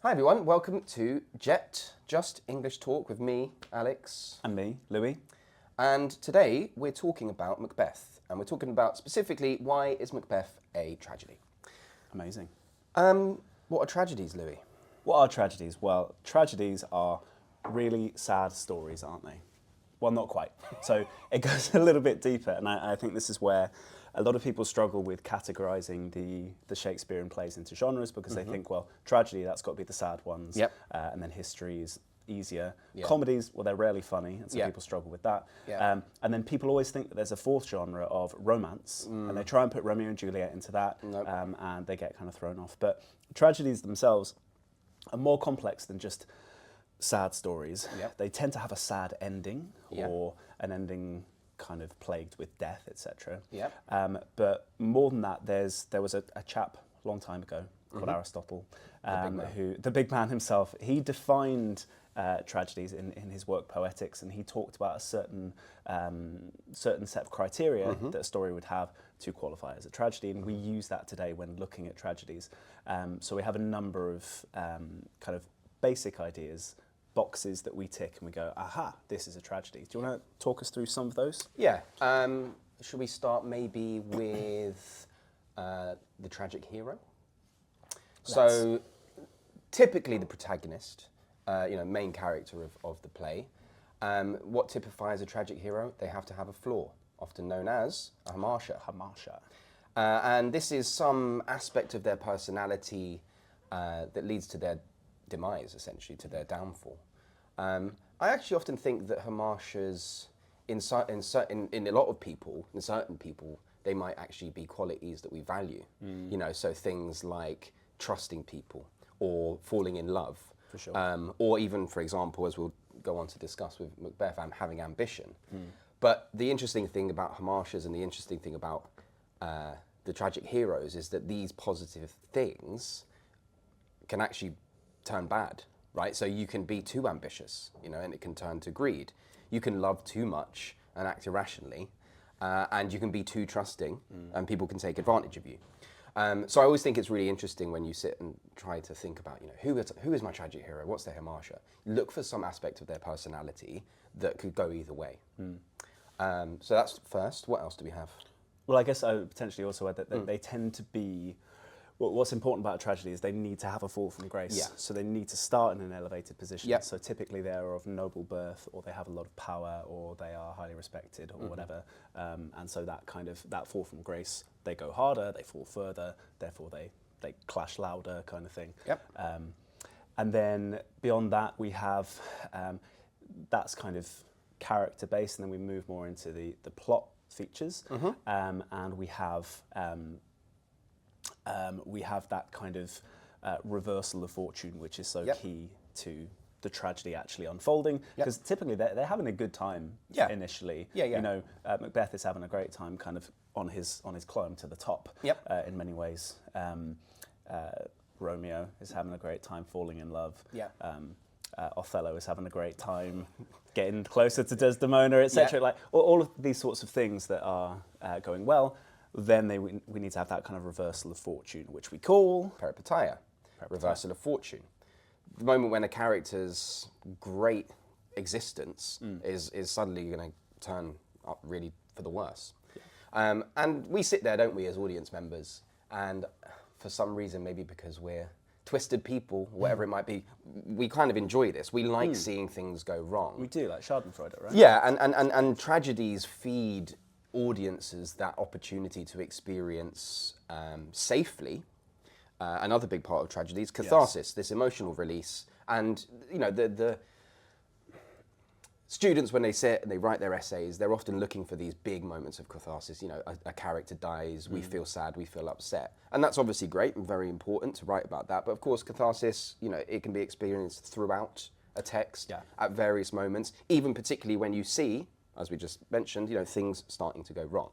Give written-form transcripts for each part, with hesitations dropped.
Hi everyone, welcome to Just English Talk with me, Alex. And me, Louis. And today we're talking about Macbeth, and we're talking about specifically why is Macbeth a tragedy? Amazing. What are tragedies, Louis? What are tragedies? Well, tragedies are really sad stories, aren't they? Well, not quite. So it goes a little bit deeper, and I think this is where a lot of people struggle with categorising the Shakespearean plays into genres because they think, well, tragedy, that's got to be the sad ones, Yep. And then history is easier. Yep. Comedies, well, they're rarely funny, and so Yep. people struggle with that. Yep. And then people always think that there's a fourth genre of romance, and they try and put Romeo and Juliet into that, Nope. and they get kind of thrown off. But tragedies themselves are more complex than just sad stories. Yep. They tend to have a sad ending, Yep. or an ending kind of plagued with death, etc. Yep. But more than that, there was a chap a long time ago called Aristotle, the big man himself. He defined tragedies in his work Poetics, and he talked about a certain set of criteria that a story would have to qualify as a tragedy, and we use that today when looking at tragedies. So we have a number of kind of basic ideas, boxes that we tick, and we go, aha, this is a tragedy. Do you want to talk us through some of those? Yeah. Should we start maybe with the tragic hero? So typically the protagonist, main character of the play, what typifies a tragic hero? They have to have a flaw, often known as a hamartia. Hamartia. And this is some aspect of their personality that leads to their demise, essentially, to their downfall. I actually often think that hamartias, in a lot of people, in certain people, they might actually be qualities that we value. So things like trusting people or falling in love. For sure. Or even, for example, as we'll go on to discuss with Macbeth, having ambition. But the interesting thing about hamartias and the interesting thing about the tragic heroes is that these positive things can actually turn bad, right? So you can be too ambitious, and it can turn to greed. You can love too much and act irrationally, and you can be too trusting, and people can take advantage of you. So I always think it's really interesting when you sit and try to think about, who is my tragic hero? What's their hamartia? Look for some aspect of their personality that could go either way. So that's first. What else do we have? Well, I guess I would potentially also add that they tend to be, what's important about a tragedy is they need to have a fall from grace. Yeah. So they need to start in an elevated position. Yep. So typically they are of noble birth, or they have a lot of power, or they are highly respected, or whatever. And so that fall from grace, they go harder, they fall further, therefore they clash louder, kind of thing. Yep. And then beyond that, we have, that's kind of character based, and then we move more into the plot features. And we have that kind of reversal of fortune, which is so key to the tragedy actually unfolding, because typically they're having a good time initially. Macbeth is having a great time kind of on his climb to the top in many ways. Romeo is having a great time falling in love. Othello is having a great time getting closer to Desdemona, etc. Like all of these sorts of things that are going well. Then we need to have that kind of reversal of fortune, which we call Peripeteia, reversal of fortune. The moment when a character's great existence is suddenly going to turn up really for the worse. And we sit there, don't we, as audience members, and for some reason, maybe because we're twisted people, whatever it might be, we kind of enjoy this. We like seeing things go wrong. We do, like Schadenfreude, right? Yeah, and tragedies feed audiences that opportunity to experience safely. Another big part of tragedies, catharsis, this emotional release. And, the students, when they sit and they write their essays, they're often looking for these big moments of catharsis. A character dies, we feel sad, we feel upset. And that's obviously great and very important to write about that. But of course, catharsis, it can be experienced throughout a text at various moments, even particularly when you see, as we just mentioned, things starting to go wrong.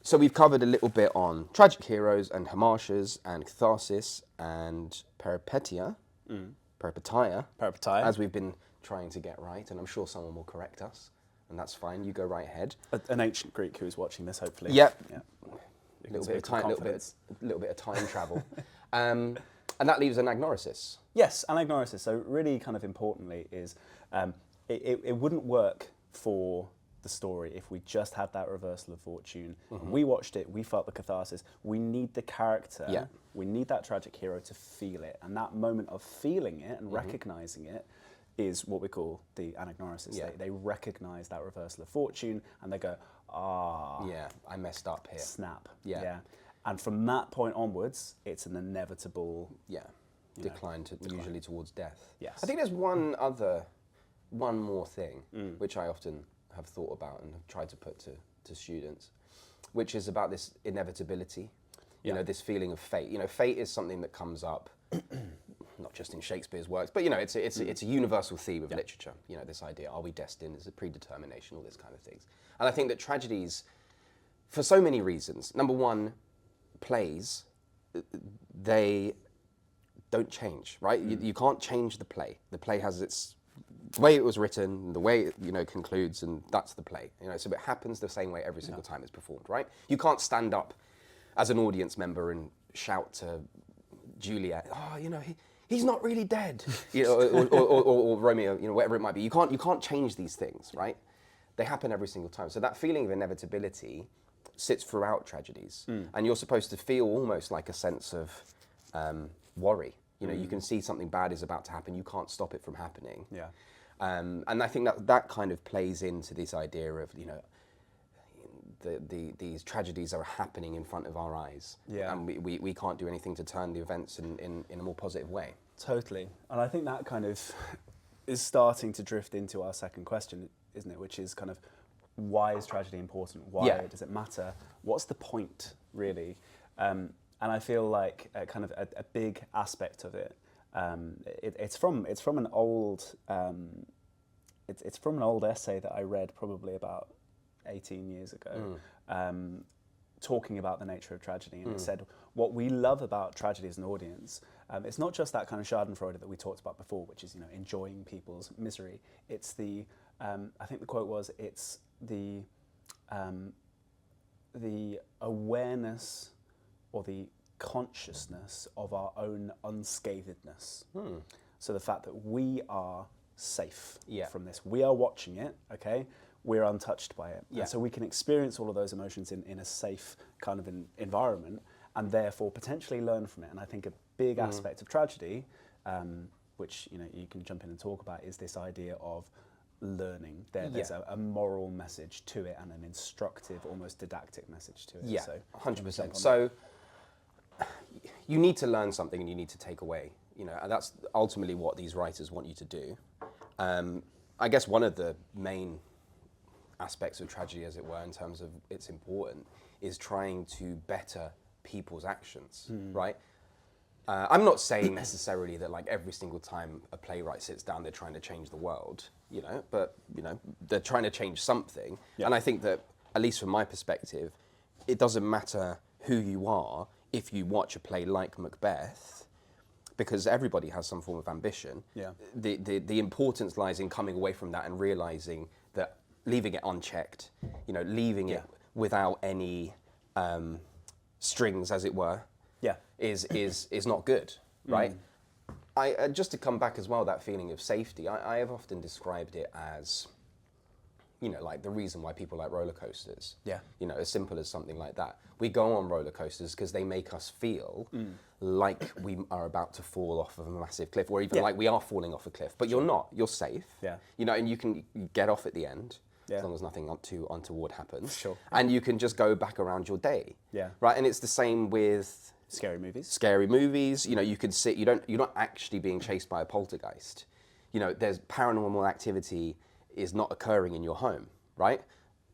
So we've covered a little bit on tragic heroes and hamartias and catharsis and peripeteia, as we've been trying to get right, and I'm sure someone will correct us, and that's fine. You go right ahead. An ancient Greek who's watching this, hopefully. Yep. Yeah. A little bit of time travel. And that leaves anagnorisis. Yes, anagnorisis. So really kind of importantly is it wouldn't work for the story if we just had that reversal of fortune. We watched it, we felt the catharsis. We need the character, we need that tragic hero to feel it. And that moment of feeling it and recognizing it is what we call the anagnorisis. They recognize that reversal of fortune and they go, yeah, I messed up here. Snap. Yeah. And from that point onwards, it's an inevitable decline, usually towards death. Yes. I think there's one more thing, which I often have thought about and have tried to put to students, which is about this inevitability, you know, this feeling of fate. You know, fate is something that comes up, not just in Shakespeare's works, but, you know, it's a universal theme of literature. You know, this idea, are we destined? Is it predetermination? All this kind of things. And I think that tragedies, for so many reasons, number one, plays, they don't change, right? You can't change the play. The play has the way it was written, the way it, you know, concludes, and that's the play. You know, so it happens the same way every single time it's performed, right? You can't stand up as an audience member and shout to Juliet, oh, you know, he's not really dead, you know, or Romeo, you know, whatever it might be. You can't change these things, right? They happen every single time. So that feeling of inevitability sits throughout tragedies, and you're supposed to feel almost like a sense of worry. You know, you can see something bad is about to happen. You can't stop it from happening. Yeah. And I think that kind of plays into this idea of, you know, these tragedies are happening in front of our eyes, and we can't do anything to turn the events in a more positive way. Totally. And I think that kind of is starting to drift into our second question, isn't it? Which is kind of, why is tragedy important? Why does it matter? What's the point, really? And I feel like kind of a big aspect of it, it's from an old it's from an old essay that I read probably about 18 years ago, talking about the nature of tragedy, and it said what we love about tragedy as an audience, it's not just that kind of Schadenfreude that we talked about before, which is, you know, enjoying people's misery. It's the I think the quote was, it's the awareness or the consciousness of our own unscathedness. So the fact that we are safe from this. We are watching it, okay? We're untouched by it. And so we can experience all of those emotions in a safe kind of environment, and therefore potentially learn from it. And I think a big aspect of tragedy, which, you know, you can jump in and talk about, is this idea of learning. There's a moral message to it, and an instructive, almost didactic message to it. Yeah, so 100%. So you need to learn something, and you need to take away. You know, and that's ultimately what these writers want you to do. I guess one of the main aspects of tragedy, as it were, in terms of its importance, is trying to better people's actions, right? I'm not saying necessarily that, like, every single time a playwright sits down, they're trying to change the world, you know, but, you know, they're trying to change something. And I think that, at least from my perspective, it doesn't matter who you are if you watch a play like Macbeth, because everybody has some form of ambition. The importance lies in coming away from that and realizing that leaving it unchecked, you know, leaving it without any strings, as it were, is not good, right? I just to come back as well, that feeling of safety, I have often described it as, you know, like the reason why people like roller coasters. You know, as simple as something like that. We go on roller coasters because they make us feel like we are about to fall off of a massive cliff, or even like we are falling off a cliff, but you're not. You're safe. You know, and you can get off at the end. As long as nothing too untoward happens. And you can just go back around your day. Right, and it's the same with scary movies. Scary movies, you know, you could sit, you're not actually being chased by a poltergeist. You know, there's paranormal activity is not occurring in your home, right?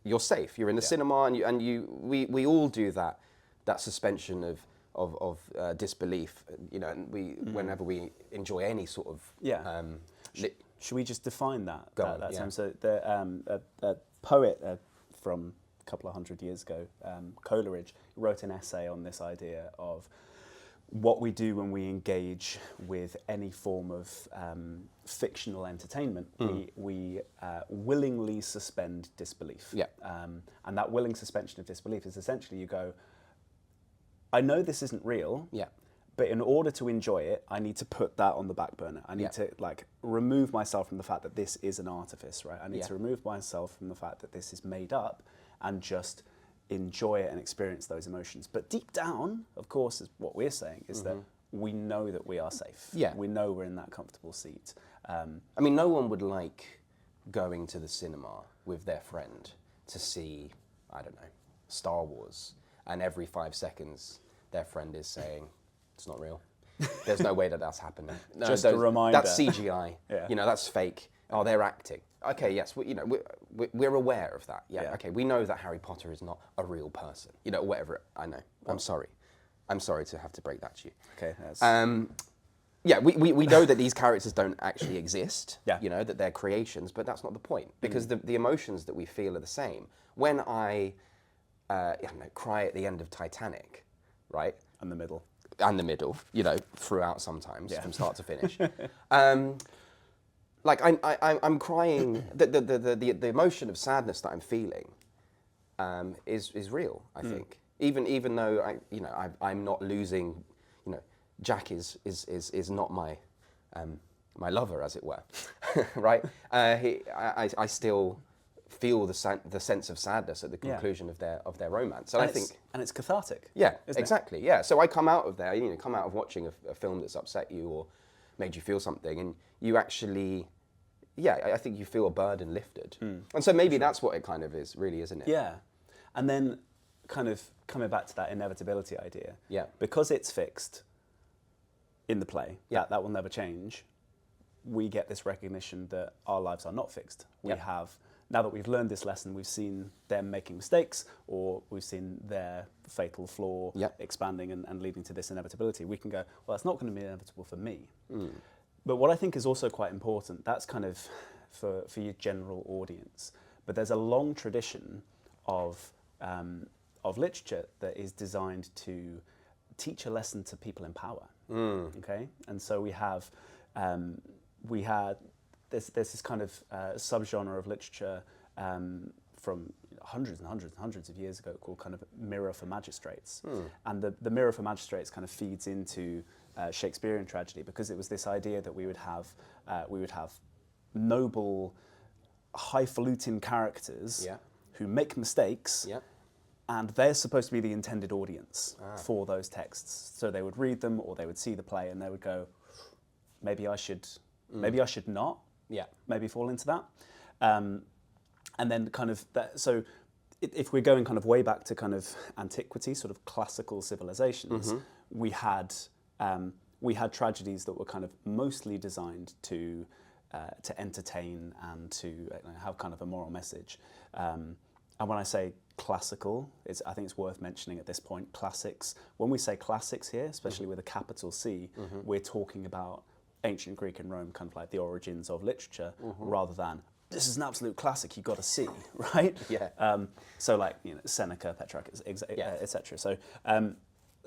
You're safe. You're in the cinema, and we all do that suspension of disbelief. You know, and whenever we enjoy any sort of should we just define that? Term? So a poet from a couple of hundred years ago, Coleridge, wrote an essay on this idea of what we do when we engage with any form of fictional entertainment. We willingly suspend disbelief. And that willing suspension of disbelief is essentially, you go, I know this isn't real, But in order to enjoy it, I need to put that on the back burner. I need to like remove myself from the fact that this is an artifice, right? I need to remove myself from the fact that this is made up and just enjoy it and experience those emotions. But deep down, of course, is what we're saying is that we know that we are safe. Yeah. We know we're in that comfortable seat. I mean, no one would like going to the cinema with their friend to see, I don't know, Star Wars, and every 5 seconds their friend is saying, it's not real. There's no way that that's happening. No, Just a reminder. That's CGI. You know, that's fake. Oh, they're acting. Okay, yes, we're aware of that. Yeah, okay, we know that Harry Potter is not a real person. You know, whatever. I know. I'm sorry. I'm sorry to have to break that to you. Okay. Yeah, we know that these characters don't actually exist. Yeah. You know, that they're creations, but that's not the point. Because the emotions that we feel are the same. When I don't know, cry at the end of Titanic, right? And the middle. And the middle, you know, throughout sometimes, from start to finish. Like I'm crying. The emotion of sadness that I'm feeling is real. I think, even though I'm not losing. You know, Jack is not my my lover, as it were, right? I still feel the sense of sadness at the conclusion of their romance, and I think, and it's cathartic. Yeah, isn't exactly. Yeah, so I come out of there, come out of watching a film that's upset you or made you feel something, and you actually, I think you feel a burden lifted, and so maybe that's what it kind of is, really, isn't it? Yeah, and then kind of coming back to that inevitability idea. Yeah, because it's fixed in the play. Yeah, that will never change. We get this recognition that our lives are not fixed. We have. Now that we've learned this lesson, we've seen them making mistakes, or we've seen their fatal flaw expanding and leading to this inevitability. We can go, well, it's not going to be inevitable for me. But what I think is also quite important, that's kind of for your general audience, but there's a long tradition of literature that is designed to teach a lesson to people in power. Okay, and so we had there's this kind of subgenre of literature from hundreds and hundreds and hundreds of years ago called kind of Mirror for Magistrates. And the Mirror for Magistrates kind of feeds into Shakespearean tragedy, because it was this idea that we would have noble, highfalutin characters who make mistakes, and they're supposed to be the intended audience for those texts. So they would read them, or they would see the play, and they would go, maybe I should not. Maybe fall into that, and then kind of that. So, if we're going kind of way back to kind of antiquity, sort of classical civilizations, we had tragedies that were kind of mostly designed to entertain and to have kind of a moral message. And when I say classical, I think it's worth mentioning at this point, classics. When we say classics here, especially with a capital C, we're talking about ancient Greek and Rome, kind of like the origins of literature, rather than this is an absolute classic you've got to see, right? So like Seneca, Petrarch, etc. So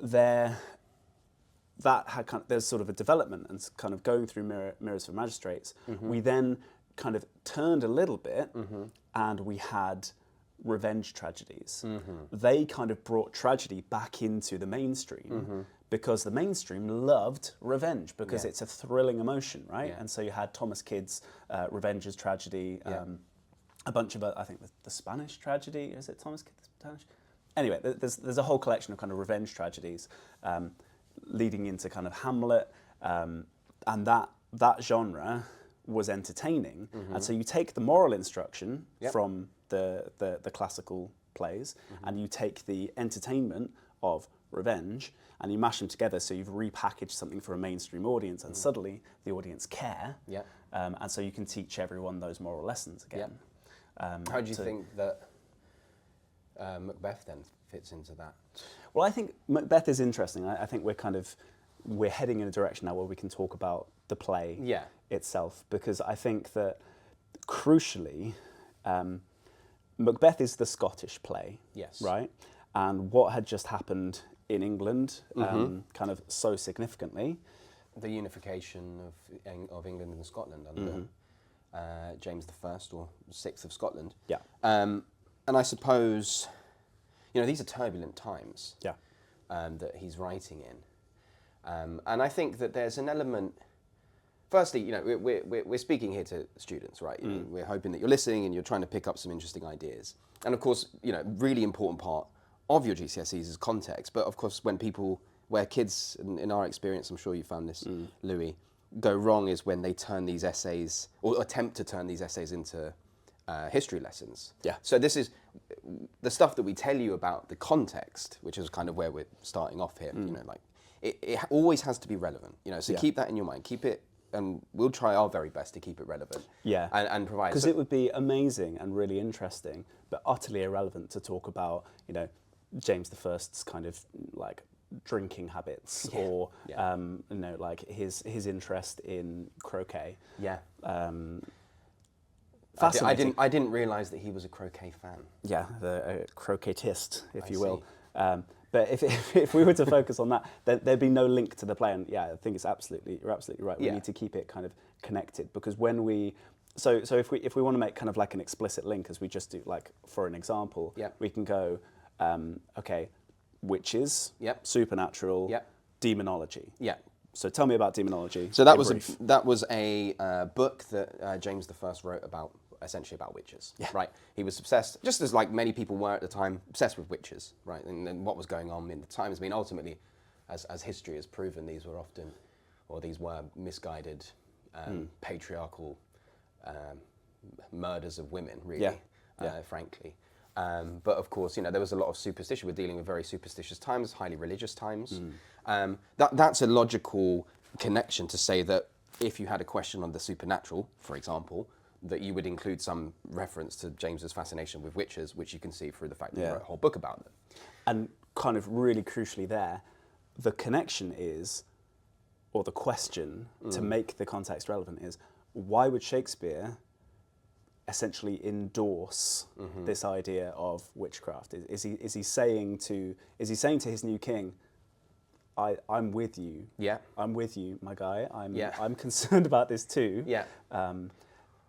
that had there's sort of a development and kind of going through Mirrors for Magistrates. We then kind of turned a little bit, and we had revenge tragedies. They kind of brought tragedy back into the mainstream. Because the mainstream loved revenge, because it's a thrilling emotion, right? And so you had Thomas Kyd's Revenge as Tragedy, a bunch of, I think the Spanish tragedy, is it Thomas Kyd's Spanish? Anyway, there's a whole collection of kind of revenge tragedies leading into kind of Hamlet, and that genre was entertaining. And so you take the moral instruction from the classical plays, and you take the entertainment of revenge, and you mash them together, so you've repackaged something for a mainstream audience, and suddenly the audience care, and so you can teach everyone those moral lessons again. How do you think that Macbeth then fits into that? Well, I think Macbeth is interesting. I think we're heading in a direction now where we can talk about the play itself, because I think that crucially, Macbeth is the Scottish play, right? And what had just happened in England, kind of so significantly, the unification of England and Scotland under James I or VI of Scotland. And I suppose, these are turbulent times that he's writing in. And I think that there's an element. Firstly, you know, we're speaking here to students, right? You know, we're hoping that you're listening and you're trying to pick up some interesting ideas. And of course, you know, really important part of your GCSEs is context. But of course, where kids, in our experience, I'm sure you found this, Louis, go wrong is when they turn these essays, or attempt to turn these essays into history lessons. Yeah. So this is the stuff that we tell you about the context, which is kind of where we're starting off here. You know, like it always has to be relevant. You know, so keep that in your mind. Keep it. And we'll try our very best to keep it relevant. Yeah. And provide. Because it would be amazing and really interesting, but utterly irrelevant to talk about, you know, James I's kind of like drinking habits or, you know, like his interest in croquet. Yeah. Fascinating. I didn't realise that he was a croquet fan. Yeah, the croquetist, if you will. But if we were to focus on that, there'd be no link to the play. And yeah, I think you're absolutely right. We need to keep it kind of connected, because when so if we want to make kind of like an explicit link, as we just do, like for an example, we can go, okay, witches, supernatural, demonology. Yeah. So tell me about demonology. So that was a book that James I wrote about. Essentially about witches, right? He was obsessed, just as like many people were at the time, obsessed with witches, right? And what was going on in the times. I mean, ultimately, as history has proven, these were misguided, patriarchal murders of women, really, frankly. But of course, you know, there was a lot of superstition. We're dealing with very superstitious times, highly religious times. That's a logical connection to say that if you had a question on the supernatural, for example, that you would include some reference to James's fascination with witches, which you can see through the fact that he wrote a whole book about them. And kind of really crucially there, the connection is, or the question to make the context relevant is, why would Shakespeare essentially endorse this idea of witchcraft? Is he saying to his new king, I'm with you. Yeah. I'm with you, my guy. I'm concerned about this too. Yeah.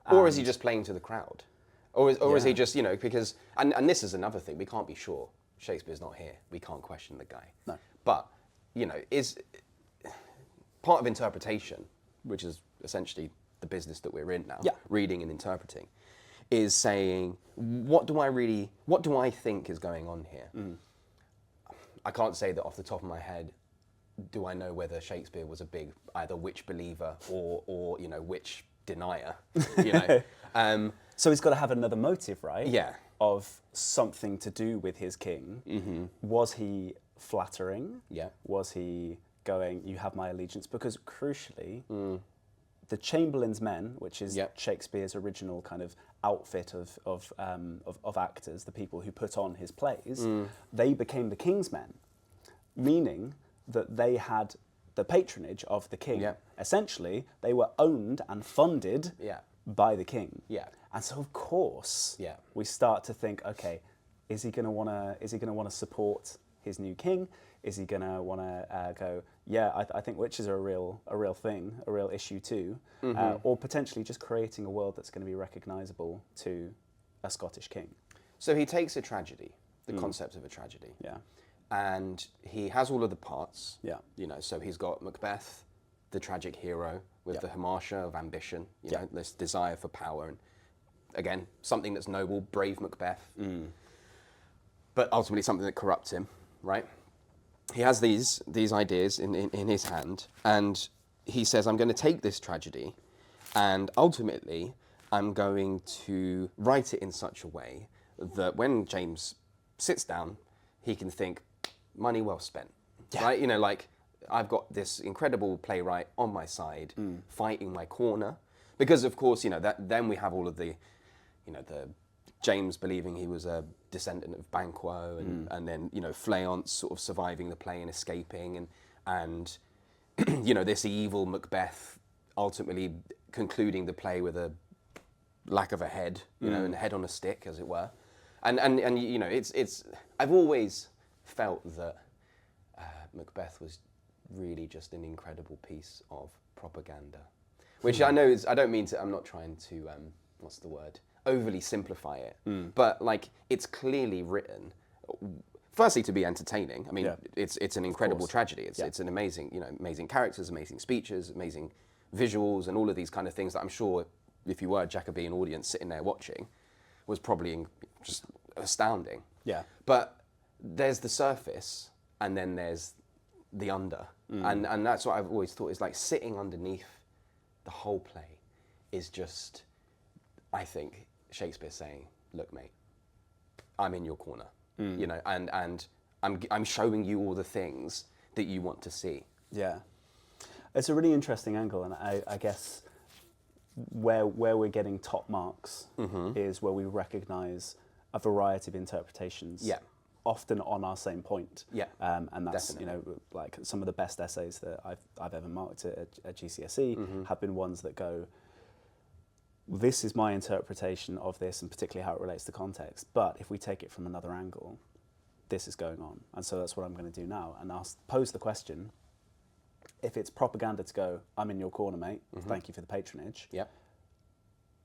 Or is he just playing to the crowd? Or is he just, you know, because, and this is another thing, we can't be sure. Shakespeare's not here. We can't question the guy. No. But, you know, is part of interpretation, which is essentially the business that we're in now, reading and interpreting, is saying, what do I think is going on here? I can't say that off the top of my head, do I know whether Shakespeare was a big either witch believer or you know, witch denier, you know. So he's got to have another motive, right? Yeah. Of something to do with his king. Was he flattering? Yeah. Was he going, you have my allegiance? Because crucially, the Chamberlain's Men, which is Shakespeare's original kind of outfit of actors, the people who put on his plays, they became the king's men, meaning that they had the patronage of the king. Essentially, they were owned and funded by the king. And so, of course, we start to think, okay, is he going to want to support his new king? Is he going to want to go, I think witches are a real thing, a real issue too, or potentially just creating a world that's going to be recognisable to a Scottish king. So he takes a tragedy, the concept of a tragedy, and he has all of the parts. You know, so he's got Macbeth, the tragic hero, with the hamartia of ambition, you know, this desire for power, and again, something that's noble, brave Macbeth, but ultimately something that corrupts him, right? He has these ideas in his hand, and he says, I'm going to take this tragedy, and ultimately, I'm going to write it in such a way that when James sits down, he can think, money well spent, right? You know, like, I've got this incredible playwright on my side, fighting my corner, because of course, you know, then we have all of the, you know, the James believing he was a descendant of Banquo, and then, you know, Flaance sort of surviving the play and escaping, and you know, this evil Macbeth ultimately concluding the play with a lack of a head, you know, and a head on a stick, as it were, and you know, it's I've always felt that Macbeth was really just an incredible piece of propaganda, which I know is, I'm not trying to, overly simplify it, but like, it's clearly written firstly to be entertaining. I mean, Yeah. it's an incredible tragedy. It's an amazing, amazing characters, amazing speeches, amazing visuals, and all of these kind of things that I'm sure if you were a Jacobean audience sitting there watching was probably just astounding. Yeah. But there's the surface and then there's the under. And that's what I've always thought is like sitting underneath the whole play is just, I think, Shakespeare saying, look, mate, I'm in your corner, and I'm showing you all the things that you want to see. Yeah. It's a really interesting angle, and I guess where we're getting top marks is where we recognise a variety of interpretations. Yeah. Often on our same point. Yeah. And that's Definitely. like some of the best essays that I've ever marked at GCSE have been ones that go, this is my interpretation of this, and particularly how it relates to context. But if we take it from another angle, this is going on. And so that's what I'm going to do now. And I'll pose the question, if it's propaganda to go, I'm in your corner, mate, thank you for the patronage, Yep.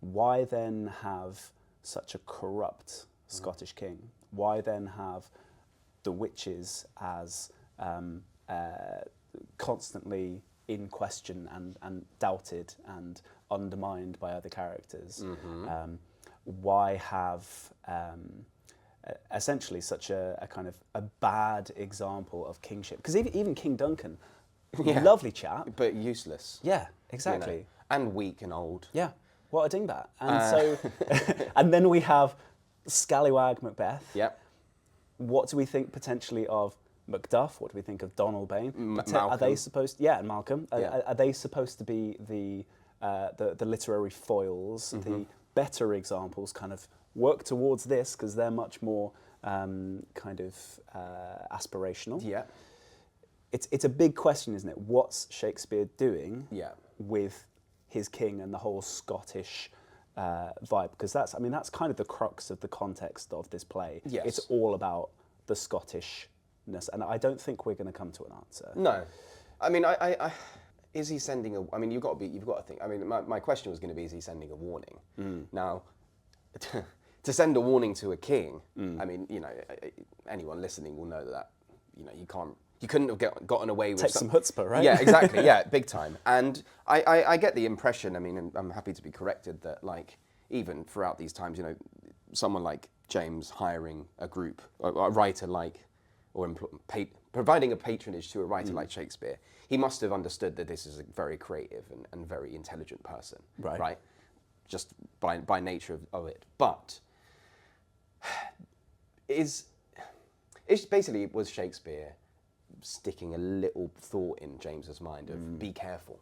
why then have such a corrupt Scottish king? Why then have the witches as constantly in question and doubted and undermined by other characters? Why have essentially such a kind of a bad example of kingship? Because even King Duncan, lovely chap, But useless. yeah, exactly, You know, and weak and old. yeah, what a dingbat. And so, and then we have Scallywag Macbeth. Yep. What do we think potentially of Macduff? What do we think of Donalbain? Are they Malcolm. supposed? Yeah, and Malcolm. Yeah. Are they supposed to be the literary foils, the better examples? Kind of work towards this because they're much more kind of aspirational. Yeah. It's a big question, isn't it? What's Shakespeare doing Yeah. with his king and the whole Scottish vibe? Because that's kind of the crux of the context of this play. Yes. It's all about the Scottishness, and I don't think we're going to come to an answer. No, I mean, I is he sending a? I mean, you've got to think. I mean, my question was going to be, is he sending a warning? Now, to send a warning to a king, I mean, anyone listening will know that, you couldn't have gotten away with Take some chutzpah, right? Yeah, exactly. Yeah, big time. And I get the impression. I mean, and I'm happy to be corrected that, like, even throughout these times, someone like James hiring a group, a writer like, or providing a patronage to a writer like Shakespeare, he must have understood that this is a very creative and very intelligent person, right? Just by nature of it. But was Shakespeare sticking a little thought in James's mind of be careful?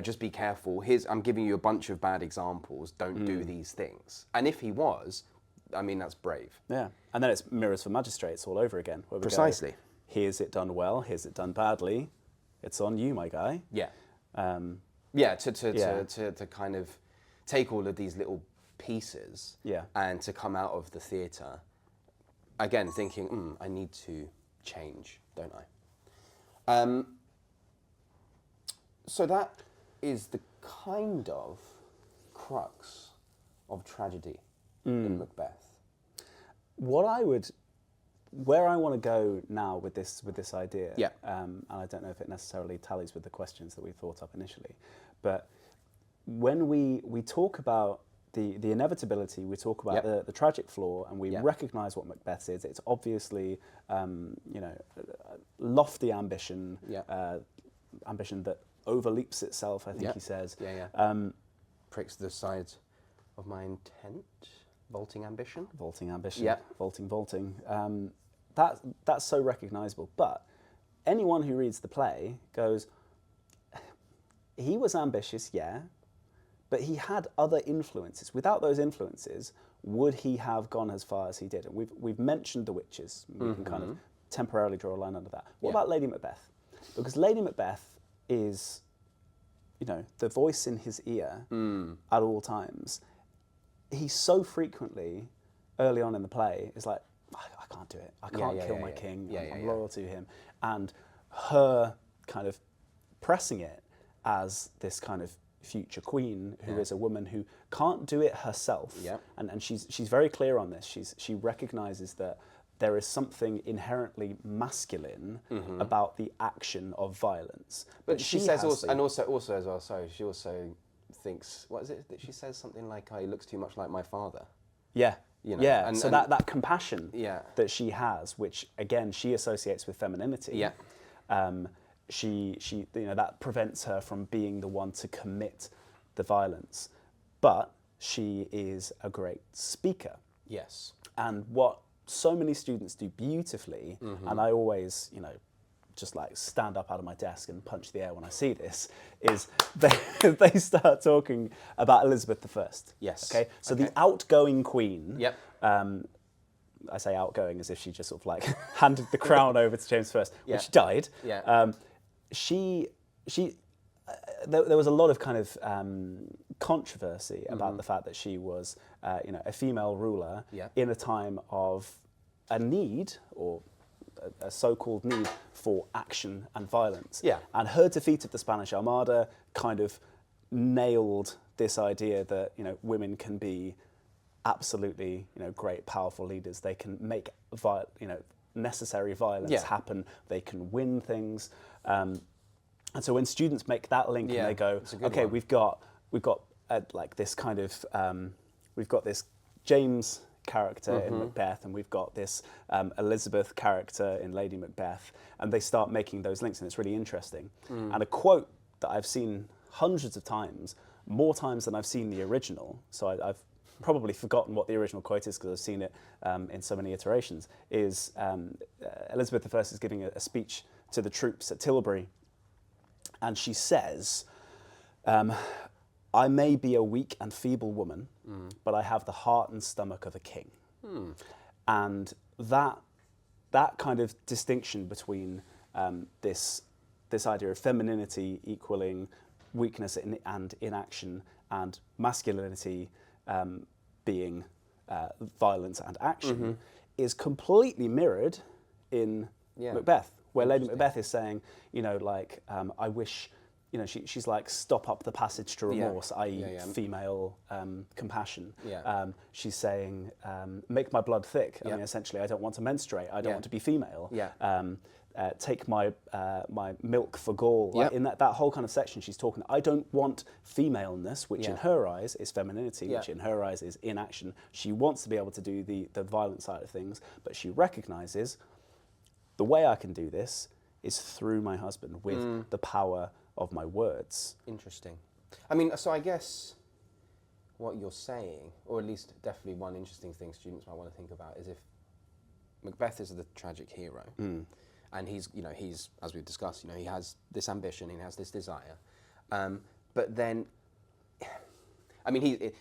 Just be careful. I'm giving you a bunch of bad examples. Don't do these things. And if he was, I mean, that's brave. Yeah, and then it's mirrors for magistrates all over again. Where we Precisely. Go, here's it done well. Here's it done badly. It's on you, my guy. Yeah. Um, To kind of take all of these little pieces. Yeah. And to come out of the theatre, again thinking, I need to change, don't I? So that is the kind of crux of tragedy in Macbeth. Where I want to go now with this idea, Yeah. and I don't know if it necessarily tallies with the questions that we thought up initially, but when we talk about the inevitability, we talk about the tragic flaw, and we recognise what Macbeth is. It's obviously lofty ambition, ambition that overleaps itself, I think he says. Pricks the sides of my intent. Vaulting ambition. Vaulting ambition. Yeah. Vaulting. That's so recognisable. But anyone who reads the play goes, he was ambitious, yeah, but he had other influences. Without those influences, would he have gone as far as he did? And we've mentioned the witches. We can kind of temporarily draw a line under that. What about Lady Macbeth? Because Lady Macbeth is, the voice in his ear at all times. He so frequently, early on in the play, is like, I can't do it. I can't kill my king. I'm loyal to him. And her kind of pressing it as this kind of future queen who is a woman who can't do it herself. And she's very clear on this. She recognises that there is something inherently masculine about the action of violence. But she says also, and also as well, sorry, she also thinks, what is it that she says? Something like, oh, he looks too much like my father. Yeah. You know, yeah, and, so and that compassion yeah. that she has, which again she associates with femininity, Yeah. she that prevents her from being the one to commit the violence, but she is a great speaker. Yes. And what so many students do beautifully, and I always, just like stand up out of my desk and punch the air when I see this, is they start talking about Elizabeth I. Yes. Okay. So the outgoing queen. Yep. I say outgoing as if she just sort of like handed the crown over to James I, Yeah. which died. Yeah. There was a lot of kind of controversy about the fact that she was, a female ruler Yeah. in a time of a need or a so-called need for action and violence. Yeah. And her defeat of the Spanish Armada kind of nailed this idea that women can be absolutely great, powerful leaders. They can make necessary violence happen. They can win things. And so when students make that link and they go, okay, we've got like this kind of we've got this James character in Macbeth, and we've got this Elizabeth character in Lady Macbeth, and they start making those links, and it's really interesting. And a quote that I've seen hundreds of times, more times than I've seen the original, so I've probably forgotten what the original quote is because I've seen it in so many iterations, is Elizabeth I is giving a speech to the troops at Tilbury, and she says, I may be a weak and feeble woman, but I have the heart and stomach of a king. And that kind of distinction between this idea of femininity equaling weakness and inaction, and masculinity being violence and action, is completely mirrored in Macbeth, where Lady Macbeth is saying, I wish. She's like, stop up the passage to remorse, i.e. female compassion. Yeah. She's saying, make my blood thick. I mean, essentially, I don't want to menstruate. I don't want to be female. Yeah. Take my milk for gall. Like in that whole kind of section, she's talking, I don't want femaleness, which in her eyes is femininity, which in her eyes is inaction. She wants to be able to do the violent side of things, but she recognises the way I can do this is through my husband, with the power of my words. Interesting. I mean, so I guess what you're saying, or at least definitely one interesting thing students might want to think about, is if Macbeth is the tragic hero, and he's, as we've discussed, he has this ambition, he has this desire, but then, I mean,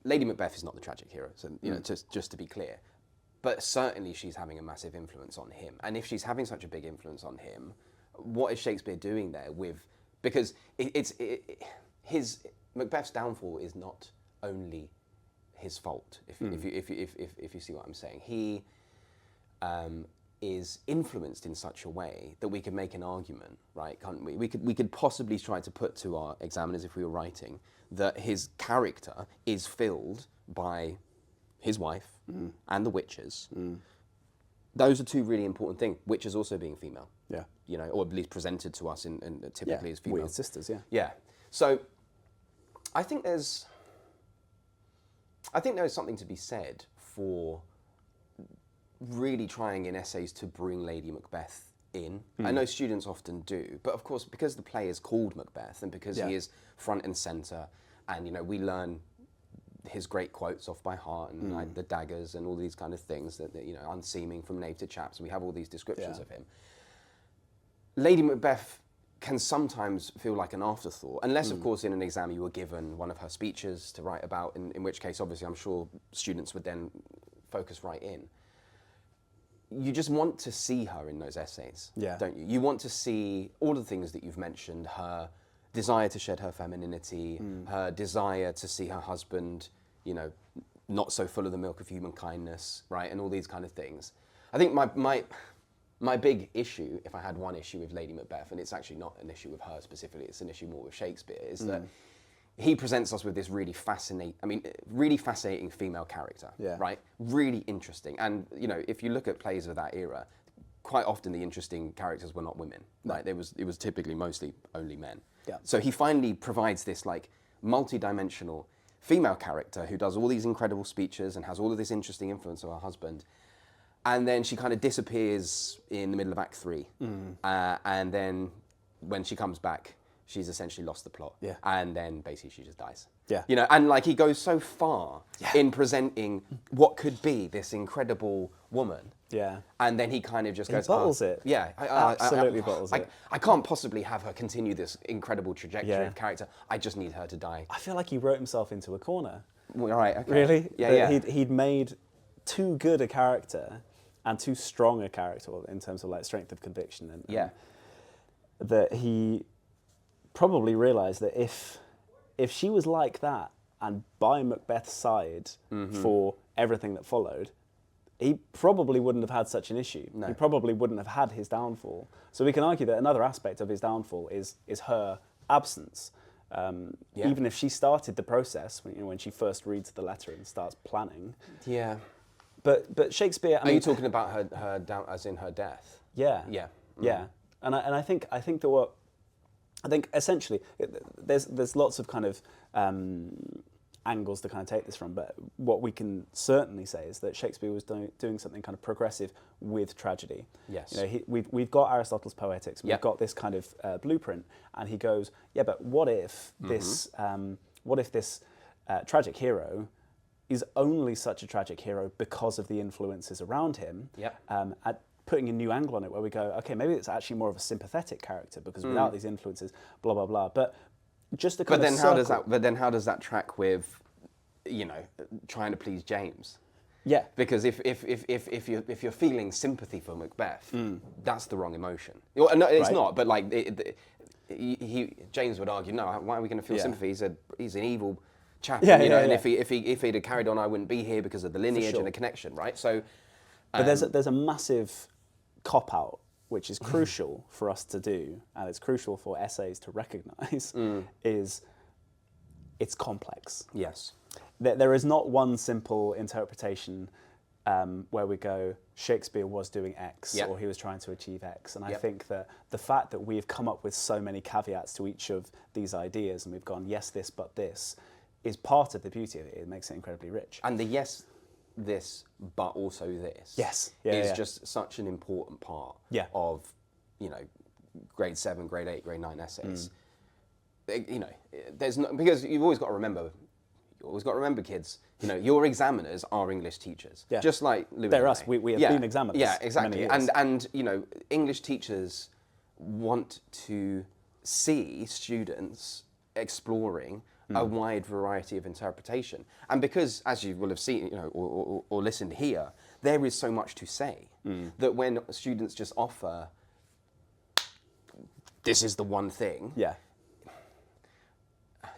Lady Macbeth is not the tragic hero, so just to be clear, but certainly she's having a massive influence on him, and if she's having such a big influence on him, what is Shakespeare doing there with? Because his Macbeth's downfall is not only his fault. If you see what I'm saying, he is influenced in such a way that we could make an argument, right? Can't we? We could possibly try to put to our examiners, if we were writing, that his character is filled by his wife and the witches. Those are two really important things. Witches also being female. Yeah. Or at least presented to us in typically as female. Weird sisters, Yeah. So I think there is something to be said for really trying in essays to bring Lady Macbeth in. I know students often do, but of course, because the play is called Macbeth and because he is front and centre, and we learn his great quotes off by heart, and like the daggers and all these kind of things that unseeming from knave to chaps, and we have all these descriptions of him. Lady Macbeth can sometimes feel like an afterthought, unless of course in an exam you were given one of her speeches to write about, in which case obviously I'm sure students would then focus right in. You just want to see her in those essays, don't you? You want to see all the things that you've mentioned, her desire to shed her femininity, her desire to see her husband, not so full of the milk of human kindness, right? And all these kind of things. I think my big issue, if I had one issue with Lady Macbeth, and it's actually not an issue with her specifically, it's an issue more with Shakespeare, is that he presents us with this really fascinating female character, Yeah. right? Really interesting. And, you know, if you look at plays of that era, quite often the interesting characters were not women. Like, it was typically mostly only men. Yeah. So he finally provides this, like, multi-dimensional female character who does all these incredible speeches and has all of this interesting influence on her husband. And then she kind of disappears in the middle of Act 3. And then when she comes back, she's essentially lost the plot. Yeah. And then basically she just dies. Yeah. You know, and like he goes so far in presenting what could be this incredible woman. Yeah. And then he kind of just goes, bottles it. Yeah. Absolutely bottles it. I can't possibly have her continue this incredible trajectory Yeah. of character. I just need her to die. I feel like he wrote himself into a corner. Well, right, okay. Really? Yeah, yeah. He'd made too good a character and too strong a character in terms of like strength of conviction. And that he probably realised that if she was like that and by Macbeth's side for everything that followed, he probably wouldn't have had such an issue. No. He probably wouldn't have had his downfall. So we can argue that another aspect of his downfall is her absence. Even if she started the process when she first reads the letter and starts planning. Yeah. But Shakespeare. Are you talking about her down as in her death? Yeah. Yeah. Yeah. And I think essentially there's lots of kind of angles to kind of take this from, but what we can certainly say is that Shakespeare was doing something kind of progressive with tragedy. Yes. You know, we've got Aristotle's Poetics, we've got this kind of blueprint, and he goes, yeah, but what if this tragic hero is only such a tragic hero because of the influences around him? At putting a new angle on it, where we go, okay, maybe it's actually more of a sympathetic character because without these influences, blah blah blah. But just to kind of But then how does that track with, you know, trying to please James? Yeah. Because if you're feeling sympathy for Macbeth, that's the wrong emotion. Well, no, it's not. But like James would argue, no, why are we going to feel sympathy? He's an evil chap. Yeah, you know, yeah, and yeah. if he'd have carried on, I wouldn't be here because of the lineage and the connection, right? So, but there's a massive cop-out which is crucial for us to do, and it's crucial for essays to recognise, is it's complex. Yes. There is not one simple interpretation where we go, Shakespeare was doing X or he was trying to achieve X. And I think that the fact that we've come up with so many caveats to each of these ideas and we've gone, yes, this, but this, is part of the beauty of it. It makes it incredibly rich. And the yes, this, but also this is just such an important part of, you know, grade 7, grade 8, grade 9 essays. You know, there's no, because you've always got to remember, kids, you know, your examiners are English teachers. Yeah. Just like Louis They're us. We have been examiners. Yeah, exactly. Many years. And you know, English teachers want to see students exploring a wide variety of interpretation. And because, as you will have seen, you know, or listened here, there is so much to say that when students just offer, this is the one thing. Yeah.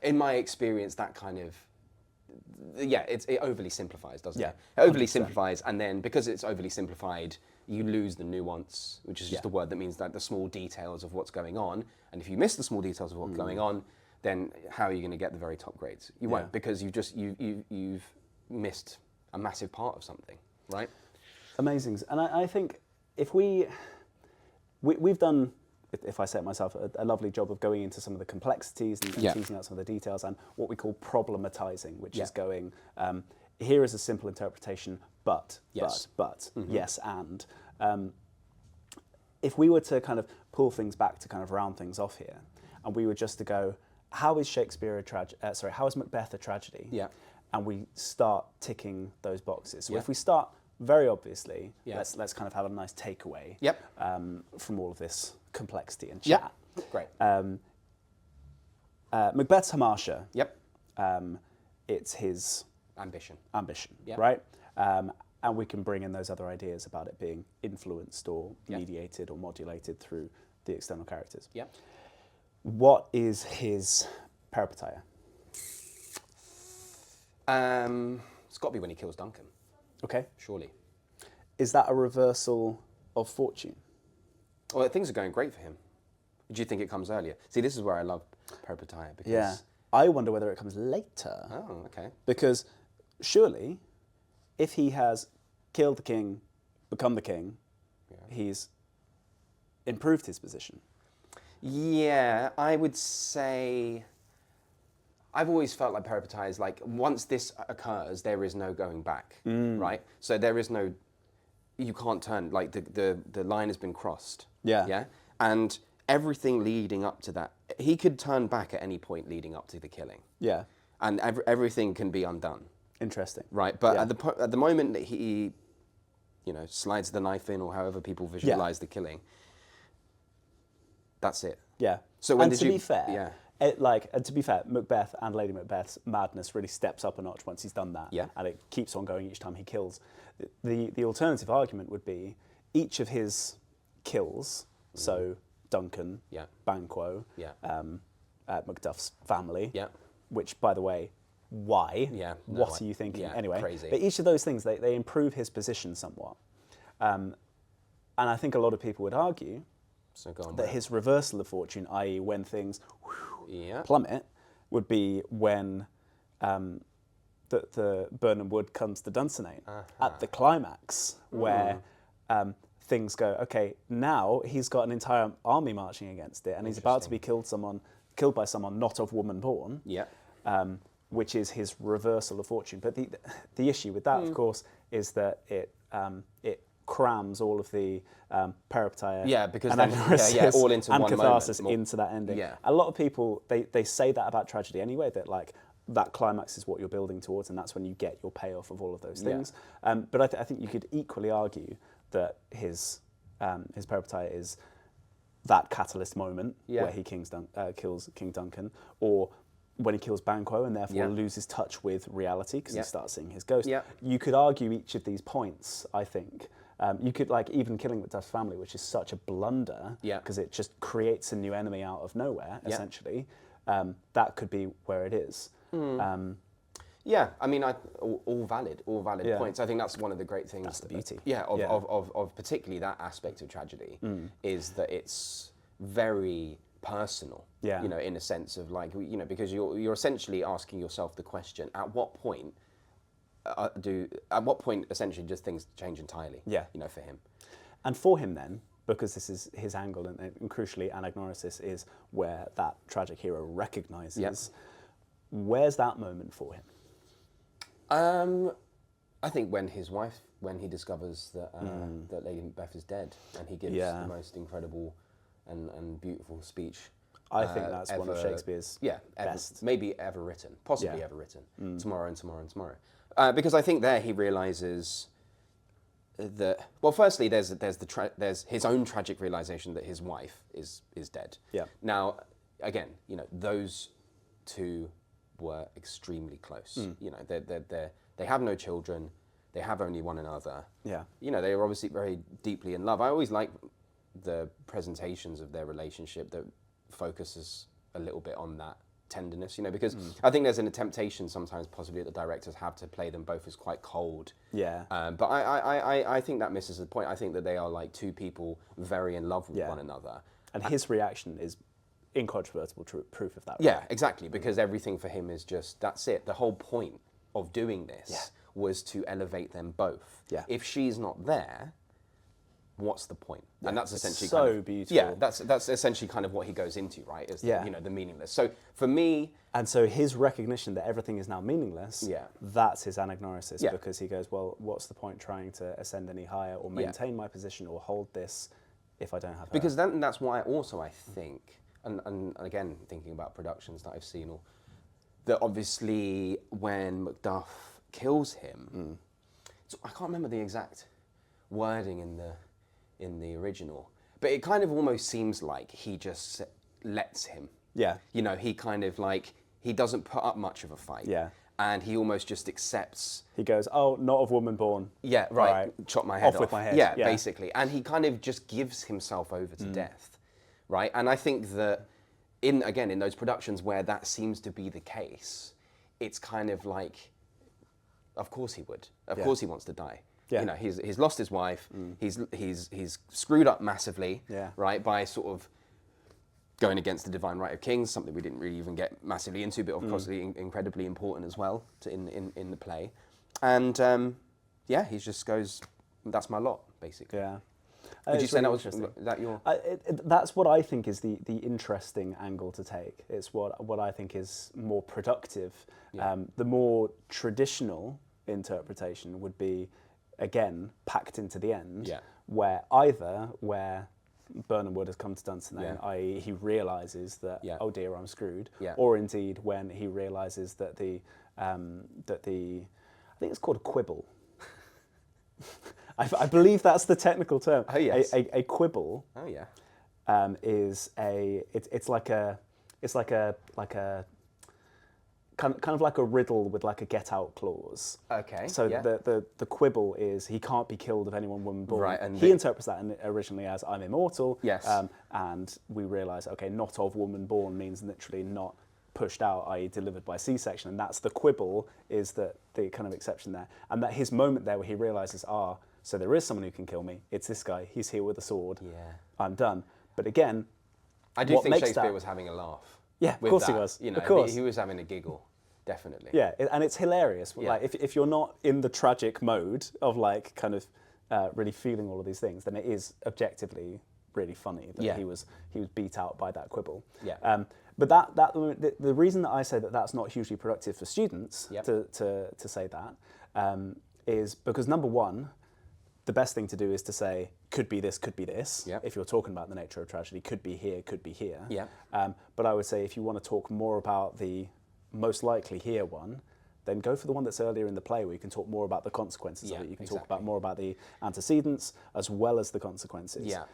In my experience, that kind of, it overly simplifies, doesn't it? It 100%. overly simplifies, and then because it's overly simplified, you lose the nuance, which is just a word that means that the small details of what's going on. And if you miss the small details of what's going on, then how are you going to get the very top grades? You won't, because you've missed a massive part of something, right? Amazing. And I think if we've done, if I say it myself, a lovely job of going into some of the complexities and teasing out some of the details, and what we call problematizing, which is going, here is a simple interpretation, but, yes, and. If we were to kind of pull things back to kind of round things off here, and we were just to go, how is how is Macbeth a tragedy? Yeah. And we start ticking those boxes. So if we start very obviously, let's kind of have a nice takeaway from all of this complexity and chat. Great. Macbeth's hamartia. It's his ambition, right? And we can bring in those other ideas about it being influenced or mediated or modulated through the external characters. What is his peripeteia? It's got to be when he kills Duncan. Okay. Surely. Is that a reversal of fortune? Well, things are going great for him. Do you think it comes earlier? See, this is where I love peripeteia, because I wonder whether it comes later. Oh, okay. Because surely, if he has killed the king, become the king, he's improved his position. Yeah, I would say... I've always felt like peripeteia is like, once this occurs, there is no going back, right? So there is no... You can't turn, like the line has been crossed. Yeah. Yeah? And everything leading up to that, he could turn back at any point leading up to the killing. Yeah. And everything can be undone. Interesting. Right, but at the moment that he, slides the knife in, or however people visualize the killing, that's it. Yeah. So when and did you... be fair, Yeah. To be fair, Macbeth and Lady Macbeth's madness really steps up a notch once he's done that. Yeah. And it keeps on going each time he kills. The alternative argument would be each of his kills, so Duncan, Banquo, Macduff's family, which, by the way, why? Yeah. What are you thinking? Yeah, anyway, crazy. But each of those things, they improve his position somewhat. And I think a lot of people would argue that his reversal of fortune, i.e. when things plummet, would be when the Birnam Wood comes to Dunsinane at the climax, where things go, okay, now he's got an entire army marching against it, and he's about to be killed by someone not of woman born, which is his reversal of fortune. But the issue with that, of course, is that it crams all of the peripeteia, because anagnorisis, all into and one catharsis moment. into that ending. Yeah. A lot of people, they say that about tragedy anyway, that like that climax is what you're building towards, and that's when you get your payoff of all of those things. But I think you could equally argue that his peripeteia is that catalyst moment where he kills King Duncan, or when he kills Banquo and therefore loses touch with reality because he starts seeing his ghost. You could argue each of these points, I think. You could, like, even killing Macduff's family, which is such a blunder because it just creates a new enemy out of nowhere, essentially. That could be where it is. Yeah, I mean, all valid points. I think that's one of the great things. That's the beauty. Of particularly that aspect of tragedy is that it's very personal. In a sense of like, because you're essentially asking yourself the question: at what point essentially just things change entirely? For him. And for him then, because this is his angle, and crucially, anagnorisis is where that tragic hero recognises. Where's that moment for him? I think when he discovers that that Lady Macbeth is dead, and he gives the most incredible and beautiful speech. I think that's one of Shakespeare's best. Maybe ever written, possibly ever written. Tomorrow and tomorrow and tomorrow. Because I think there he realizes that, well, firstly, there's his own tragic realization that his wife is dead. Now, again, those two were extremely close. They have no children. They have only one another. They are obviously very deeply in love. I always like the presentations of their relationship that focuses a little bit on that tenderness, because I think there's a temptation sometimes possibly that the directors have to play them both as quite cold. But I think that misses the point. I think that they are like two people very in love with one another. And his reaction is incontrovertible proof of that. Yeah, exactly, because everything for him is just, that's it. The whole point of doing this was to elevate them both. If she's not there, what's the point? And that's essentially so beautiful. Yeah, that's essentially kind of what he goes into, right? Is the meaningless. So for me, and so his recognition that everything is now meaningless, that's his anagnorisis, because he goes, well, what's the point trying to ascend any higher or maintain my position or hold this if I don't have her? Because then that's why I think, and again thinking about productions that I've seen, or that obviously when Macduff kills him, so I can't remember the exact wording in the original, but it kind of almost seems like he just lets him. He kind of like, he doesn't put up much of a fight. And he almost just accepts. He goes, oh, not of woman born. Yeah, right. Chop my head off. With my head. Yeah, basically. And he kind of just gives himself over to death, right? And I think that in those productions where that seems to be the case, it's kind of like, of course he would. Of course he wants to die. He's lost his wife. He's screwed up massively, right? By sort of going against the divine right of kings, something we didn't really even get massively into, but of course incredibly important as well in the play. And he just goes, that's my lot, basically. Yeah. Would you It's say really that your... that's what I think is the interesting angle to take. It's what I think is more productive. Yeah. The more traditional interpretation would be, again, packed into the end, Yeah. where Birnam Wood has come to Dunsinane, i.e. he realises that, oh dear, I'm screwed, or indeed when he realises that I think it's called a quibble. I believe that's the technical term. Oh yes. A quibble. Oh yeah. Is it's like a kind of like a riddle with like a get out clause. Okay. So the quibble is he can't be killed if anyone woman born. Right, and he interprets that originally as I'm immortal. Yes. And we realise, okay, not of woman born means literally not pushed out, i.e. delivered by C-section, and that's the quibble, is that the kind of exception there. And that his moment there where he realises, so there is someone who can kill me, it's this guy, he's here with a sword, I'm done. But again, I do think Shakespeare was having a laugh. Yeah, of course he was. You know, of course. He was having a giggle, definitely. Yeah, and it's hilarious. Yeah. Like if you're not in the tragic mode of like kind of really feeling all of these things, then it is objectively really funny that he was beat out by that quibble. Yeah. But the reason that I say that that's not hugely productive for students to say that is because, number one, the best thing to do is to say, could be this, if you're talking about the nature of tragedy, could be here, could be here. Yeah. But I would say if you want to talk more about the most likely here one, then go for the one that's earlier in the play where you can talk more about the consequences of it. You can talk about more about the antecedents as well as the consequences. Yeah.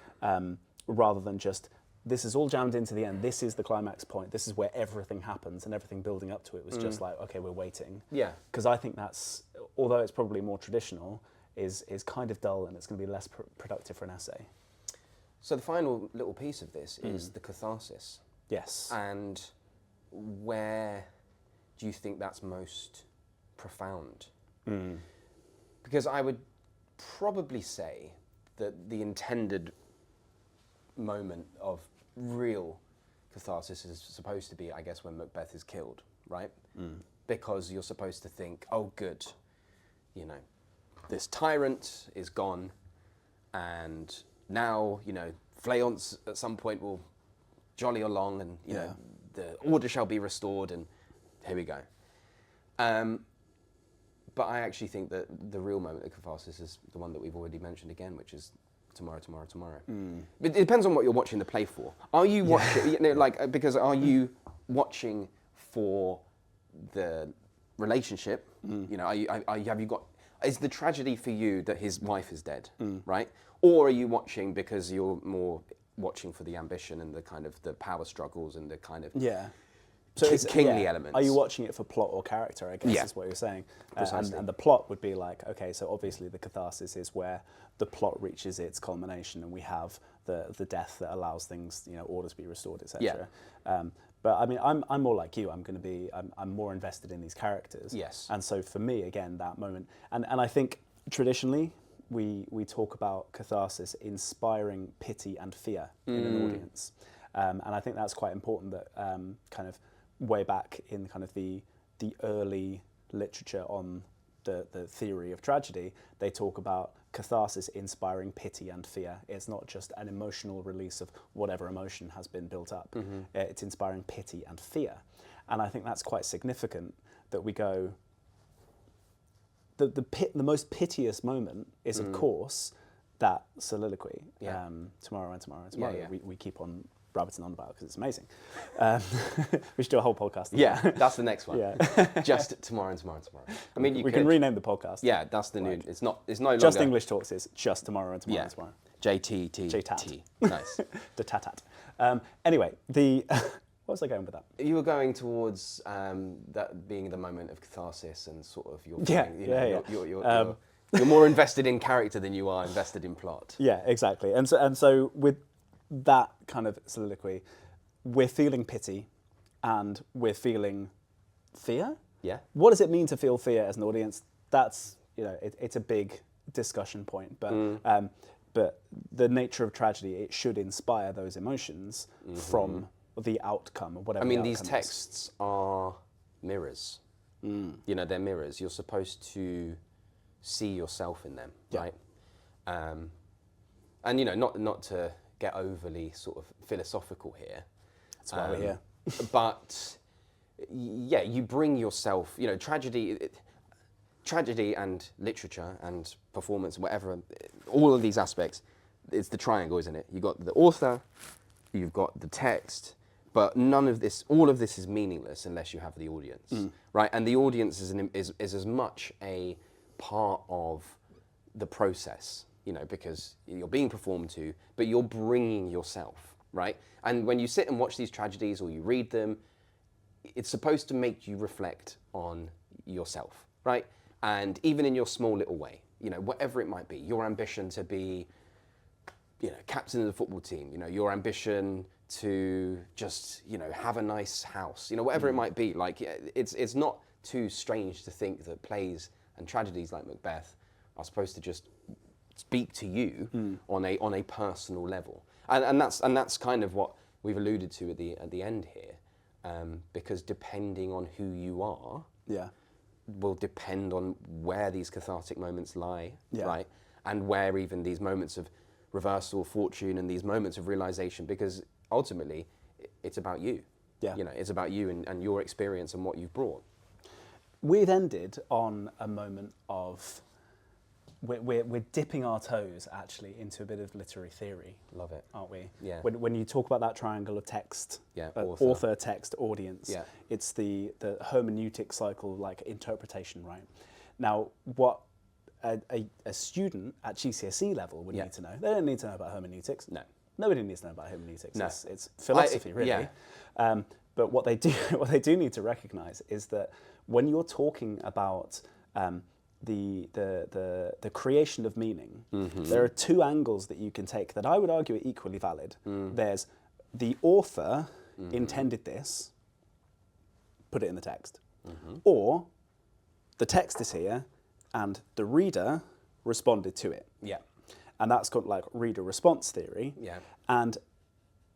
Rather than just, this is all jammed into the end, this is the climax point, this is where everything happens, and everything building up to it was just like, okay, we're waiting. Yeah. Because I think that's, although it's probably more traditional, is kind of dull, and it's going to be less productive for an essay. So the final little piece of this is the catharsis. Yes. And where do you think that's most profound? Because I would probably say that the intended moment of real catharsis is supposed to be, I guess, when Macbeth is killed, right? Because you're supposed to think, oh, good, you know, this tyrant is gone, and now, you know, Flaance at some point will jolly along, and you know, the order shall be restored, and here we go. But I actually think that the real moment of catharsis is the one that we've already mentioned again, which is tomorrow. It depends on what you're watching the play for. Are you watching, you know, like, because are you watching for the relationship? You know, have you got, is the tragedy for you that his wife is dead, right? Or are you watching because you're more watching for the ambition and the kind of the power struggles and the kind of so it's kingly elements? Are you watching it for plot or character, I guess is what you're saying. And the plot would be like, okay, so obviously the catharsis is where the plot reaches its culmination and we have the death that allows things, you know, order to be restored, etc. But I mean, I'm more like you. I'm more invested in these characters. Yes. And so for me, again, that moment, and I think traditionally we talk about catharsis inspiring pity and fear in an audience, and I think that's quite important. That kind of way back in kind of the early literature on the theory of tragedy, they talk about catharsis inspiring pity and fear. It's not just an emotional release of whatever emotion has been built up. It's inspiring pity and fear. And I think that's quite significant that we go, the most piteous moment is, of course, that soliloquy, tomorrow. We keep on rabbiting on about because it's amazing. We should do a whole podcast. That's the next one. Just tomorrow. I mean, we can rename the podcast. Yeah, that's the new. It's no longer Just English Talks. Is just tomorrow. JTT. Nice. The tatat. Anyway, what was I going with that? You were going towards that being the moment of catharsis and sort of your you're more invested in character than you are invested in plot. Yeah, exactly. And so with that kind of soliloquy, we're feeling pity and we're feeling fear. Yeah. What does it mean to feel fear as an audience? That's, you know, it's a big discussion point. But but the nature of tragedy, it should inspire those emotions from the outcome or whatever. I mean, the these outcome is. texts are mirrors. You know, they're mirrors. You're supposed to see yourself in them, right? And you know, not to get overly sort of philosophical here. That's why we're here. But yeah, you bring yourself. You know, tragedy and literature and performance, whatever, all of these aspects, it's the triangle, isn't it? You've got the author, you've got the text, but all of this is meaningless unless you have the audience, right? And the audience is as much a part of the process, you know, because you're being performed to, but you're bringing yourself, right? And when you sit and watch these tragedies or you read them, it's supposed to make you reflect on yourself, right? And even in your small little way, you know, whatever it might be, your ambition to be, you know, captain of the football team, you know, your ambition to just, you know, have a nice house, you know, whatever it might be. Like, it's not too strange to think that plays and tragedies like Macbeth are supposed to just speak to you on a personal level, and that's kind of what we've alluded to at the end here, because depending on who you are, will depend on where these cathartic moments lie, right, and where even these moments of reversal of fortune and these moments of realization, because ultimately it's about you. You know, it's about you and your experience and what you've brought. We've ended on a moment of we're dipping our toes actually into a bit of literary theory. Love it. Aren't we? Yeah. When you talk about that triangle of text, author, text, audience, Yeah. it's the hermeneutic cycle, like interpretation, right? Now, what a student at GCSE level would need to know, they don't need to know about hermeneutics. No. Nobody needs to know about hermeneutics. No. It's philosophy, really. Yeah. But what they do need to recognise is that when you're talking about the creation of meaning, there are two angles that you can take that I would argue are equally valid. There's the author intended this, put it in the text, or the text is here and the reader responded to it. Yeah. And that's called like reader response theory. Yeah. And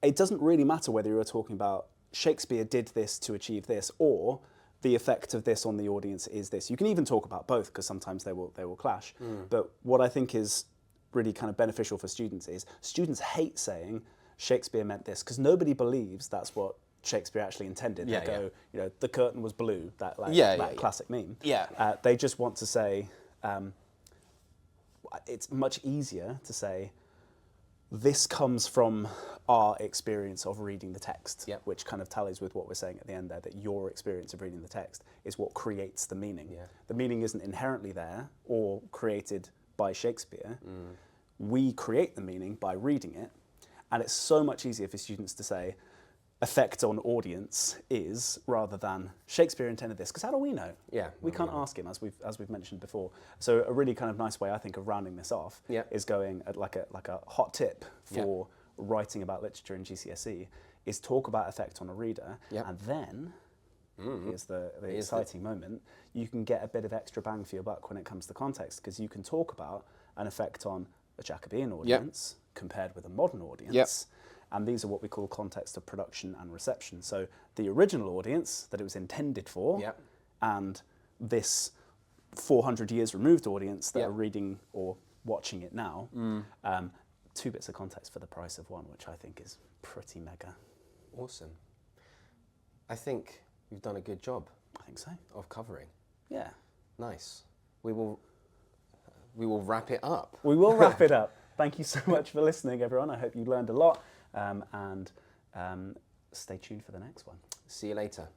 it doesn't really matter whether you're talking about Shakespeare did this to achieve this, or the effect of this on the audience is this. You can even talk about both, because sometimes they will clash. But what I think is really kind of beneficial for students is students hate saying Shakespeare meant this, because nobody believes that's what Shakespeare actually intended. They go, you know, the curtain was blue, that classic meme. Yeah. They just want to say, it's much easier to say, this comes from our experience of reading the text, which kind of tallies with what we're saying at the end there, that your experience of reading the text is what creates the meaning. The meaning isn't inherently there or created by Shakespeare. We create the meaning by reading it, and it's so much easier for students to say, effect on audience is, rather than Shakespeare intended this, because how do we know? We can't ask him, as we've mentioned before. So a really kind of nice way, I think, of rounding this off is going at like a hot tip for writing about literature in GCSE is talk about effect on a reader, and then here's the exciting moment, you can get a bit of extra bang for your buck when it comes to context, because you can talk about an effect on a Jacobean audience compared with a modern audience. And these are what we call context of production and reception. So the original audience that it was intended for, and this 400 years removed audience that are reading or watching it now, two bits of context for the price of one, which I think is pretty mega. Awesome. I think you've done a good job. I think so. Of covering. Yeah. Nice. We will wrap it up. We will wrap it up. Thank you so much for listening, everyone. I hope you learned a lot. And stay tuned for the next one. See you later.